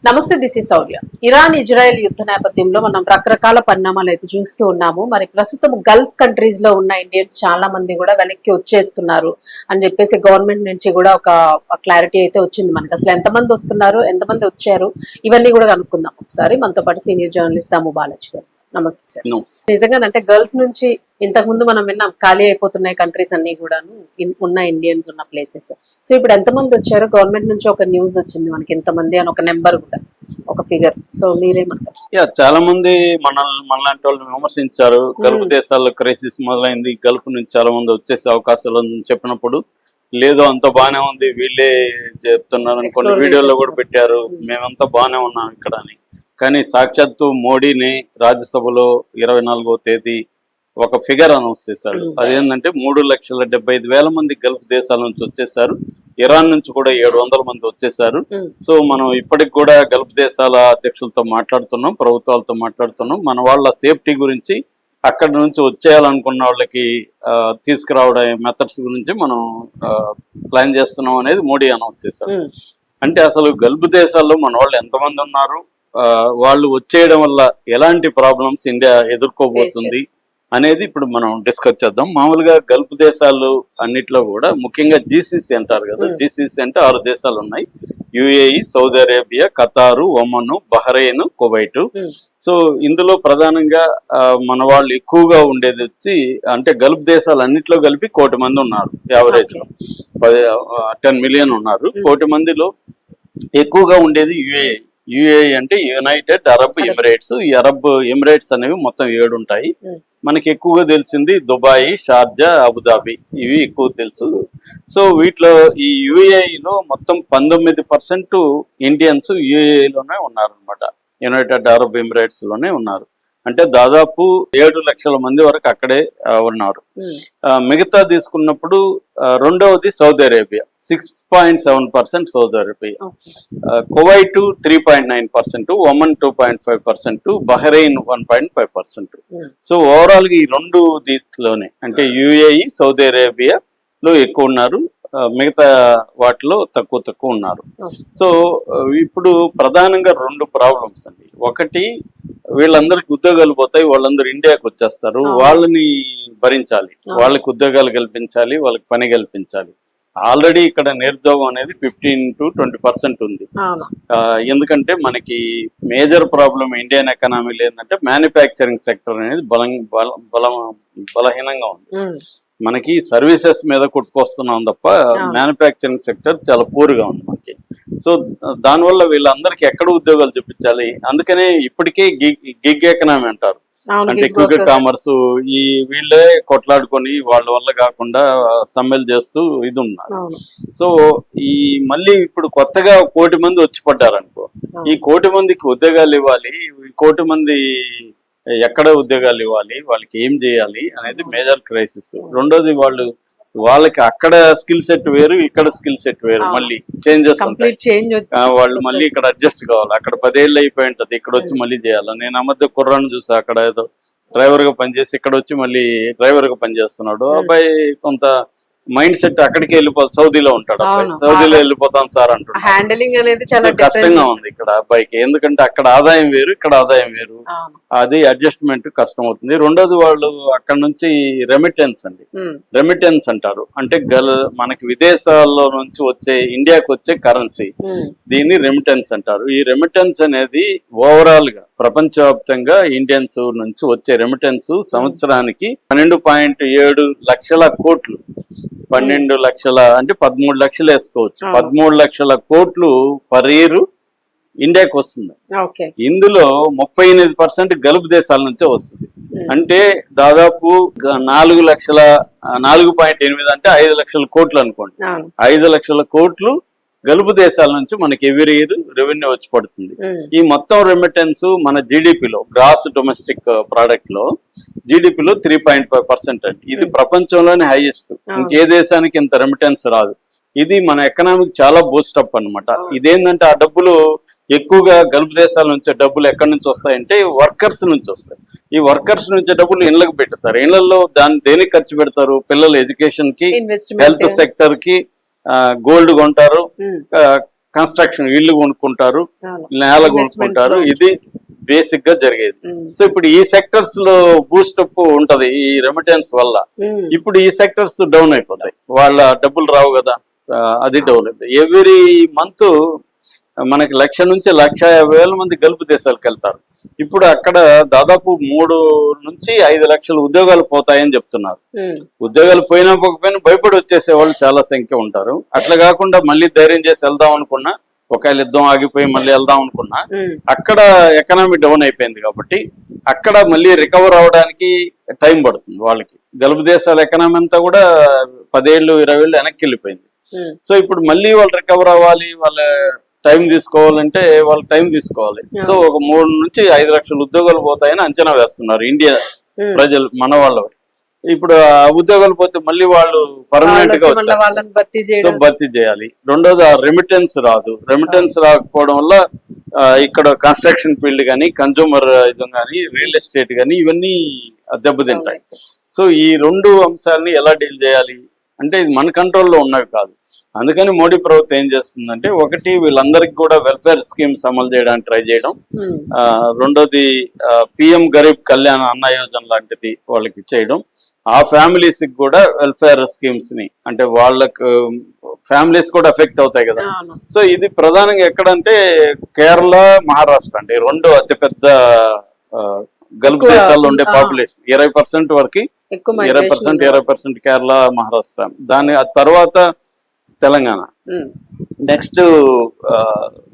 నమస్తే, this is Sourya. Iran Israel యుద్ధ నేపథ్యంలో మనం రకరకాల పరిణామాలు అయితే చూస్తూ ఉన్నాము. మరి ప్రస్తుతం గల్ఫ్ కంట్రీస్ లో ఉన్న ఇండియన్స్ చాలా మంది కూడా వెనక్కి వచ్చేస్తున్నారు అని చెప్పేసి గవర్నమెంట్ నుంచి కూడా ఒక క్లారిటీ అయితే వచ్చింది మనకి. అసలు ఎంతమంది వస్తున్నారు, ఎంతమంది వచ్చారు, ఇవన్నీ కూడా కనుక్కుందాం ఒకసారి. మనతో పాటు సీనియర్ జర్నలిస్ట్ దాము బాలాజీ గారు. నమస్తే సార్. నిజంగానంటే గల్ఫ్ నుంచి ఇంతకు ముందు మనం విన్నాం ఖాళీ అయిపోతున్నాయి కంట్రీస్ అన్ని కూడాను, ఉన్న ఇండియన్స్ ఉన్న ప్లేసెస్. సో ఇప్పుడు ఎంతమంది వచ్చారో గవర్నమెంట్ నుంచి ఒక న్యూస్ వచ్చింది మనకి, ఎంతమంది అని ఒక నెంబర్ కూడా, ఒక ఫిగర్. సో మీరేమంటారు? చాలా మంది మనలాంటి వాళ్ళు విమర్శించారు. గల్ఫ్ దేశాల్లో క్రైసిస్ మొదలైంది, గల్ఫ్ నుంచి చాలా మంది వచ్చేసే అవకాశాలు చెప్పినప్పుడు లేదు అంత బానే ఉంది, వీళ్ళే చెప్తున్నారు. కొన్ని వీడియోలో కూడా పెట్టారు మేమంతా బానే ఉన్నాం ఇక్కడ అని. కానీ సాక్షాత్తు మోడీని రాజ్యసభలో 24వ తేదీ ఒక ఫిగర్ అనౌన్స్ చేశారు. అదేంటంటే 3,75,000 మంది గల్ఫ్ దేశాల నుంచి వచ్చేసారు. ఇరాన్ నుంచి కూడా 700 మంది వచ్చేసారు. సో మనం ఇప్పటికి కూడా గల్ఫ్ దేశాల అధ్యక్షులతో మాట్లాడుతున్నాం, ప్రభుత్వాలతో మాట్లాడుతున్నాం. మన వాళ్ళ సేఫ్టీ గురించి, అక్కడ నుంచి వచ్చేయాలనుకున్న వాళ్ళకి తీసుకురావడం మెథడ్స్ గురించి మనం ప్లాన్ చేస్తున్నాం అనేది మోడీ అనౌన్స్ చేశారు. అంటే అసలు గల్ఫ్ దేశాల్లో మన వాళ్ళు ఎంతమంది ఉన్నారు, వాళ్ళు వచ్చేయడం వల్ల ఎలాంటి ప్రాబ్లమ్స్ ఇండియా ఎదుర్కోబోతుంది అనేది ఇప్పుడు మనం డిస్కస్ చేద్దాం. మామూలుగా గల్ఫ్ దేశాలు అన్నిట్లో కూడా ముఖ్యంగా జీసీసీ అంటారు కదా, జీసీసీ అంటే 6 దేశాలు ఉన్నాయి. UAE, Saudi Arabia, ఖతారు, Oman, Bahrain, Kuwait. So ఇందులో ప్రధానంగా మన వాళ్ళు ఎక్కువగా ఉండేది వచ్చి, అంటే గల్ఫ్ దేశాలు అన్నిట్లో కలిపి 1 కోటి మంది ఉన్నారు. యావరేజ్ లో 10 మిలియన్ ఉన్నారు. 1 కోటి మందిలో ఎక్కువగా ఉండేది యుఏఈ. యుఏఈ అంటే యునైటెడ్ అరబ్ ఎమిరేట్స్. ఈ అరబ్ ఎమిరేట్స్ అనేవి మొత్తం 7 ఉంటాయి. మనకి ఎక్కువగా తెలిసింది దుబాయ్, షార్జా, అబుదాబి, ఇవి ఎక్కువ తెలుసు. సో వీటిలో ఈ యుఏఈలో మొత్తం 19% ఇండియన్స్ యుఏఈలోనే ఉన్నారనమాట, యునైటెడ్ అరబ్ ఎమిరేట్స్ లోనే ఉన్నారు. అంటే దాదాపు 7 లక్షల మంది వరకు అక్కడే ఉన్నారు. మిగతా తీసుకున్నప్పుడు రెండవది Saudi Arabia, 6.7% Saudi Arabia, Kuwait 3.9%, Oman 2.5%, Bahrain 1.5%. So overall గా ఈ 2 దీంట్లోనే అంటే యుఏఈ, సౌదీ అరేబియాలో ఎక్కువ ఉన్నారు, మిగతా వాటిలో తక్కువ ఉన్నారు. సో ఇప్పుడు ప్రధానంగా 2 ప్రాబ్లమ్స్ అండి. ఒకటి, వీళ్ళందరికి ఉద్యోగాలు పోతాయి, వాళ్ళందరూ ఇండియాకి వచ్చేస్తారు, వాళ్ళని భరించాలి, వాళ్ళకి ఉద్యోగాలు కల్పించాలి, వాళ్ళకి పని కల్పించాలి. ఆల్రెడీ ఇక్కడ నిరుద్యోగం అనేది 15 to 20% ఉంది. ఎందుకంటే మనకి మేజర్ ప్రాబ్లం ఇండియన్ ఎకానమీలో ఏంటంటే మ్యానుఫ్యాక్చరింగ్ సెక్టర్ అనేది బలహీనంగా ఉంది. మనకి సర్వీసెస్ మీద కొట్టుకొస్తున్నాం తప్ప మ్యానుఫ్యాక్చరింగ్ సెక్టర్ చాలా పూర్గా ఉంది మనకి. సో దానివల్ల వీళ్ళందరికీ ఎక్కడ ఉద్యోగాలు చూపించాలి. అందుకనే ఇప్పటికే గిగ్ ఎకనామీ అంటారు, అంటే క్విక్ కామర్స్. ఈ వీళ్ళే కొట్లాడుకొని వాళ్ళ వల్ల కాకుండా సమ్మెలు చేస్తూ ఇది ఉన్నారు. సో ఈ మళ్ళీ ఇప్పుడు కొత్తగా 1 కోటి మంది వచ్చి పడ్డారనుకో, ఈ 1 కోటి మందికి ఉద్యోగాలు ఇవ్వాలి, 1 కోటి మంది ఎక్కడ ఉద్యోగాలు ఇవ్వాలి, వాళ్ళకి ఏం చేయాలి అనేది మేజర్ క్రైసిస్. రెండోది, వాళ్ళకి అక్కడ స్కిల్ సెట్ వేరు, ఇక్కడ స్కిల్ సెట్ వేరు, మళ్ళీ చేంజెస్ ఉంటాయి. వాళ్ళు మళ్ళీ ఇక్కడ అడ్జస్ట్ కావాలి. అక్కడ 10 ఏళ్ళు అయిపోయి ఉంటది, ఇక్కడ వచ్చి మళ్ళీ చేయాలి. నేను ఆ మధ్య కుర్రాన్ని చూసా, అక్కడ ఏదో డ్రైవర్ గా పనిచేసి ఇక్కడ వచ్చి మళ్ళీ డ్రైవర్ గా పనిచేస్తున్నాడు. అబ్బాయి కొంత మైండ్ సెట్ అక్కడికి వెళ్ళిపోతాం, సౌదీలో ఉంటాడు అబ్బాయి, సౌదీలో వెళ్ళిపోతాం సార్ అంటాడు. హ్యాండిలింగ్ అనేది చాలా కష్టంగా ఉంది ఇక్కడ అబ్బాయికి, ఎందుకంటే అక్కడ ఆదాయం వేరు, ఇక్కడ ఆదాయం వేరు, అది అడ్జస్ట్మెంట్ కష్టం అవుతుంది. రెండోది, వాళ్ళు అక్కడ నుంచి రెమిటెన్స్ అండి, రెమిటెన్స్ అంటారు. అంటే మనకి విదేశాల్లో నుంచి వచ్చే, ఇండియాకి వచ్చే కరెన్సీ, దీన్ని రెమిటెన్స్ అంటారు. ఈ రెమిటెన్స్ అనేది ఓవరాల్ గా ప్రపంచవ్యాప్తంగా ఇండియన్స్ నుంచి వచ్చే రెమిటెన్స్ సంవత్సరానికి 12.7 లక్షల కోట్లు, 12 లక్షల అంటే 13 లక్షలు వేసుకోవచ్చు, 13 లక్షల కోట్లు పర్ ఇయర్ ఇండియాకి వస్తుంది. ఇందులో 38% గల్ఫ్ దేశాల నుంచే వస్తుంది. అంటే దాదాపు 4.8 అంటే 5 లక్షల కోట్లు అనుకోండి. 5 లక్షల కోట్లు గల్ఫ్ దేశాల నుంచి మనకి ఎవ్రీ ఇయర్ రెవెన్యూ వచ్చి పడుతుంది. ఈ మొత్తం రెమిటెన్స్ మన జీడిపిలో, గ్రాస్ డొమెస్టిక్ ప్రోడక్ట్ లో, జీడిపిలో 3.5% అండి. ఇది ప్రపంచంలోనే హైయెస్ట్. ఇంకే దేశానికి ఇంత రెమిటెన్స్ రాదు. ఇది మన ఎకనామిక్ చాలా బూస్టప్ అనమాట. ఇదేంటంటే ఆ డబ్బులు ఎక్కువగా గల్ఫ్ దేశాల నుంచి డబ్బులు ఎక్కడి నుంచి వస్తాయంటే వర్కర్స్ నుంచి వస్తాయి. ఈ వర్కర్స్ నుంచి డబ్బులు ఇళ్లకు పెడతారు. ఇళ్లలో దేనికి ఖర్చు పెడతారు? పిల్లల ఎడ్యుకేషన్ కి, హెల్త్ సెక్టర్ కి, గోల్డ్ కొంటారు, కన్స్ట్రక్షన్ ఇల్లు కొనుక్కుంటారు, అవును. నేల Investments కొనుక్కుంటారు. లో. ఇది బేసిక్ గా జరిగేది. సో ఇప్పుడు ఈ సెక్టర్స్ లో బూస్టప్ ఉంటది ఈ రెమిటెన్స్ వల్ల. ఇప్పుడు ఈ సెక్టర్స్ డౌన్ అయిపోతాయి, వాళ్ళ డబ్బులు రావు కదా, అది డౌన్ అయిపోయి ఎవ్రీ మంత్ మనకి 1,00,000 నుంచి 1,50,000 మంది గల్ఫ్ దేశాలకు వెళ్తారు. ఇప్పుడు అక్కడ దాదాపు 3 నుంచి 5 లక్షల ఉద్యోగాలు పోతాయని చెప్తున్నారు. ఉద్యోగాలు పోయినా పోకపోయినా భయపడి వచ్చేసే వాళ్ళు చాలా సంఖ్య ఉంటారు. అట్లా కాకుండా మళ్ళీ ధైర్యం చేసి వెళ్దాం అనుకున్నా, ఒకవేళ యుద్ధం ఆగిపోయి మళ్ళీ వెళ్దాం అనుకున్నా, అక్కడ ఎకనామీ డౌన్ అయిపోయింది కాబట్టి అక్కడ మళ్ళీ రికవర్ అవడానికి టైం పడుతుంది వాళ్ళకి. గల్ఫ్ దేశాల ఎకనామీ అంతా కూడా 10 ఏళ్ళు 20 ఏళ్ళు వెనక్కి వెళ్ళిపోయింది. సో ఇప్పుడు మళ్ళీ వాళ్ళు రికవర్ అవ్వాలి, వాళ్ళ టైం తీసుకోవాలంటే వాళ్ళు టైం తీసుకోవాలి. సో ఒక 3 నుంచి 5 లక్షల ఉద్యోగాలు పోతాయని అంచనా వేస్తున్నారు ఇండియా ప్రజలు, మన వాళ్ళు. ఇప్పుడు ఆ ఉద్యోగాలు పోతే మళ్ళీ వాళ్ళు పర్మనెంట్ గా వచ్చేస్తారు, భర్తీ చేయాలి. రెండోది ఆ రెమిటెన్స్ రాదు. రెమిటెన్స్ రాకపోవడం వల్ల ఇక్కడ కన్స్ట్రక్షన్ ఫీల్డ్ కానీ, కన్జ్యూమర్ కానీ, రియల్ ఎస్టేట్ కానీ ఇవన్నీ దెబ్బతింటాయి. సో ఈ 2 అంశాలని ఎలా డీల్ చేయాలి అంటే ఇది మన కంట్రోల్లో ఉన్నవి కాదు. అందుకని మోడీ ప్రభుత్వం ఏం చేస్తుందంటే, ఒకటి వీళ్ళందరికీ కూడా వెల్ఫేర్ స్కీమ్స్ అమలు చేయడానికి ట్రై చేయడం, రెండోది పిఎం గరీబ్ కళ్యాణ్ అన్న యోజన లాంటిది వాళ్ళకి చేయడం, ఆ ఫ్యామిలీస్ కి కూడా వెల్ఫేర్ స్కీమ్స్ ని, అంటే వాళ్ళకు ఫ్యామిలీస్ కూడా ఎఫెక్ట్ అవుతాయి కదా. సో ఇది ప్రధానంగా ఎక్కడంటే కేరళ, మహారాష్ట్ర, అంటే 2 అతిపెద్ద గల్ఫ్ దేశాల్లో ఉండే పాపులేషన్. 20% వరకు 20% కేరళ, మహారాష్ట్ర, దాని తర్వాత తెలంగాణ, నెక్స్ట్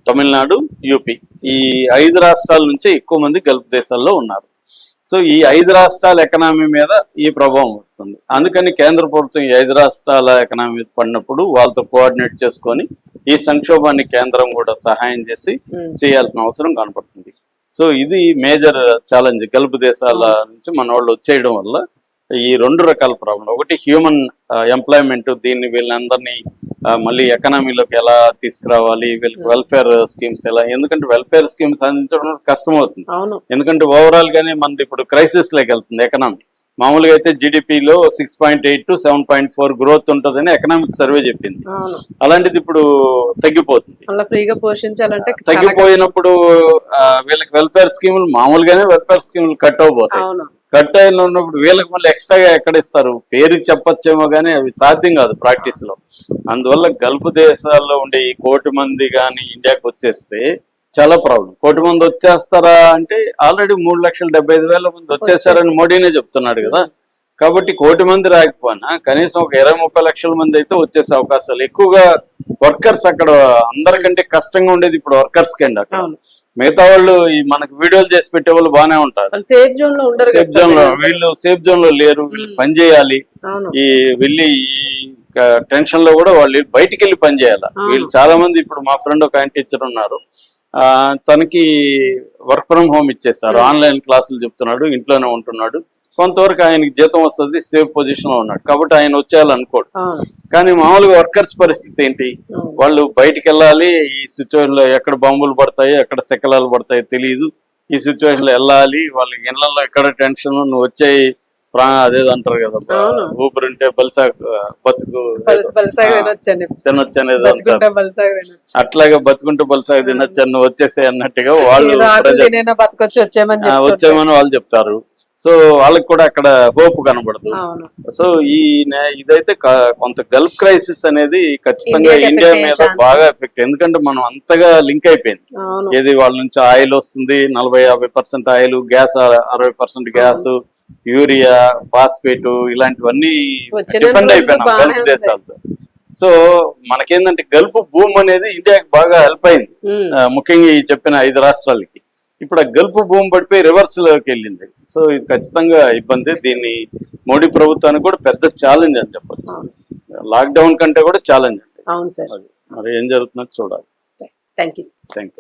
తమిళనాడు, యూపీ. ఈ 5 రాష్ట్రాల నుంచి ఎక్కువ మంది గల్ఫ్ దేశాల్లో ఉన్నారు. సో ఈ 5 రాష్ట్రాల ఎకనామీ మీద ఈ ప్రభావం వస్తుంది. అందుకని కేంద్ర ప్రభుత్వం ఈ 5 రాష్ట్రాల ఎకనామీ మీద పడినప్పుడు వాళ్ళతో కోఆర్డినేట్ చేసుకొని ఈ సంక్షోభాన్ని కేంద్రం కూడా సహాయం చేసి చేయాల్సిన అవసరం కనపడుతుంది. సో ఇది మేజర్ ఛాలెంజ్ గల్ఫ్ దేశాల నుంచి మన వాళ్ళు వచ్చేయడం వల్ల. ఈ 2 రకాల ప్రాబ్లం, ఒకటి హ్యూమన్ ఎంప్లాయ్మెంట్, దీన్ని వీళ్ళందరినీ మళ్ళీ ఎకనామీలోకి ఎలా తీసుకురావాలి, వీళ్ళకి వెల్ఫేర్ స్కీమ్స్ ఎలా, ఎందుకంటే వెల్ఫేర్ స్కీమ్స్ అందించడం కష్టం అవుతుంది. ఎందుకంటే ఓవరాల్ గానే మనది ఇప్పుడు క్రైసిస్ లోకి వెళ్తుంది ఎకనామీ. మామూలుగా అయితే జీడిపిలో 6.8 to 7.4 గ్రోత్ ఉంటుందని ఎకనామిక్ సర్వే చెప్పింది. అలాంటిది ఇప్పుడు తగ్గిపోతుంది. తగ్గిపోయినప్పుడు వీళ్ళకి వెల్ఫేర్ స్కీములు, మామూలుగానే వెల్ఫేర్ స్కీములు కట్ అవబోతాయి. కట్ అయినప్పుడు వీళ్ళకి మళ్ళీ ఎక్స్ట్రాగా ఎక్కడ ఇస్తారు, పేరుకి చెప్పచ్చేమో కానీ అవి సాధ్యం కాదు ప్రాక్టీస్ లో. అందువల్ల గల్ఫ్ దేశాల్లో ఉండే ఈ 1 కోటి మంది కానీ ఇండియాకి వచ్చేస్తే చాలా ప్రాబ్లం. 1 కోటి మంది వచ్చేస్తారా అంటే ఆల్రెడీ 3,75,000 మంది వచ్చేసారని మోడీనే చెప్తున్నాడు కదా. కాబట్టి 1 కోటి మంది రాకపోయినా కనీసం ఒక 20-30 లక్షల మంది అయితే వచ్చేసే అవకాశాలు ఎక్కువగా. వర్కర్స్ అక్కడ అందరికంటే కష్టంగా ఉండేది ఇప్పుడు వర్కర్స్ కి అండి. అక్కడ మిగతా వాళ్ళు మనకి వీడియోలు చేసి పెట్టే వాళ్ళు బాగానే ఉంటారు, సేఫ్ జోన్ లో. వీళ్ళు సేఫ్ జోన్ లో లేరు, వీళ్ళు పని చేయాలి. ఈ వెళ్ళి ఈ టెన్షన్ లో కూడా వాళ్ళు బయటికి వెళ్ళి పని చేయాలి. వీళ్ళు చాలా మంది, ఇప్పుడు మా ఫ్రెండ్ ఒక ఆయన టీచర్ ఉన్నారు, తనకి వర్క్ ఫ్రమ్ హోమ్ ఇచ్చేసారు, ఆన్లైన్ క్లాసులు చెప్తున్నాడు, ఇంట్లోనే ఉంటున్నాడు. కొంతవరకు ఆయనకి జీతం వస్తుంది, సేఫ్ పొజిషన్ లో ఉన్నాడు కాబట్టి ఆయన వచ్చేయాలనుకోడు. కానీ మామూలుగా వర్కర్స్ పరిస్థితి ఏంటి, వాళ్ళు బయటికి వెళ్ళాలి, ఈ సిచ్యువేషన్ లో ఎక్కడ బాంబులు పడతాయి, ఎక్కడ శకలాలు పడతాయో తెలియదు. ఈ సిచ్యువేషన్ లో వెళ్ళాలి, వాళ్ళకి ఇళ్లలో ఎక్కడ టెన్షన్, నువ్వు వచ్చాయి అదేదో అంటారు కదా, ఊపిరింటే బలిసా బతుకు తినొచ్చు అనేది అంటారు. అట్లాగే బతుకుంటే బలిసాగు తినొచ్చు నువ్వు వచ్చేసే అన్నట్టుగా వాళ్ళు వచ్చామని వాళ్ళు చెప్తారు. సో వాళ్ళకి కూడా అక్కడ హోప్ కనబడదు. సో ఇదైతే కొంత గల్ఫ్ క్రైసిస్ అనేది ఖచ్చితంగా ఇండియా మీద బాగా ఎఫెక్ట్. ఎందుకంటే మనం అంతగా లింక్ అయిపోయింది. ఏది వాళ్ళ నుంచి ఆయిల్ వస్తుంది, 40-50% oil, gas 60% gas, urea, phosphate, ఇలాంటివన్నీ డిపెండ్ అయిపోయినాం గల్ఫ్ దేశాలతో. సో మనకేందంటే గల్ఫ్ భూమి అనేది ఇండియాకి బాగా హెల్ప్ అయింది, ముఖ్యంగా ఈ చెప్పిన 5 రాష్ట్రాలకి. ఇప్పుడు ఆ గల్ఫ్ భూమి పడిపోయి రివర్స్ లోకి వెళ్ళింది. సో ఇది ఖచ్చితంగా ఇబ్బంది. దీన్ని మోడీ ప్రభుత్వానికి కూడా పెద్ద ఛాలెంజ్ అని చెప్పొచ్చు. లాక్డౌన్ కంటే కూడా ఛాలెంజ్ అండి. మరి ఏం జరుగుతుందో చూడాలి. Thank you.